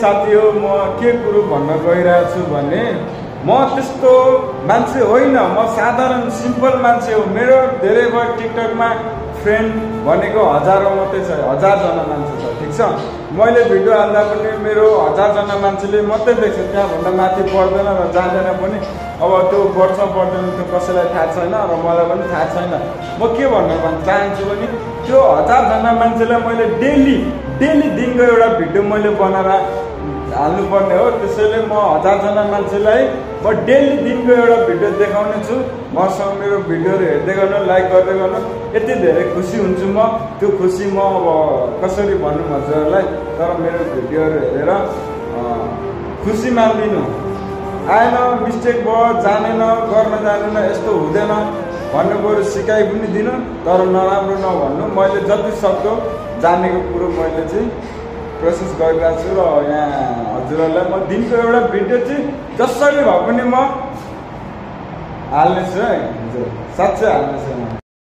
साथी हो म के कुरो भन्न गइरहेको छु भने म त्यस्तो मान्छे होइन, म साधारण सिम्पल मान्छे हो। मेरो धेरै भयो टिकटकमा फ्रेन्ड भनेको हजारौँ मात्रै छ, 1000 जना मान्छे छ, ठिक छ। मैले भिडियो हाल्दा पनि मेरो 1000 जना मान्छेले मात्रै देख्छ, त्यहाँभन्दा माथि पढ्दैन र जान्दैन पनि। अब त्यो बढ्छ बढ्दैन त्यो कसैलाई थाहा छैन र मलाई पनि थाहा छैन। म के भन्न चाहन्छु भने त्यो 1000 जना मान्छेलाई मैले डेली दिनको एउटा भिडियो मैले बनाएर हाल्नुपर्ने हो। त्यसैले म 1000 जना मान्छेलाई म डेली दिनको एउटा भिडियो देखाउने छु। मसँग मेरो भिडियोहरू हेर्दै गर्नु, लाइक गर्दै गर्नु, यति धेरै खुसी हुन्छु म। त्यो खुसी म अब कसरी भन्नु हजुरहरूलाई, तर मेरो भिडियोहरू हेरेर खुसी मान्दिनु। आएन, मिस्टेक भयो, जानेन, गर्न जानेन, यस्तो हुँदैन भन्नु बरु सिकाइ पनि दिनु, तर नराम्रो नभन्नु। मैले जति सक्दो जानेको कुरो मैले चाहिँ कोसिस गरिरहेको छु र यहाँ हजुरहरूलाई म दिनको एउटा भिडियो चाहिँ जसरी भए पनि म हाल्नेछु है, हजुर, साँच्चै हाल्नेछु म।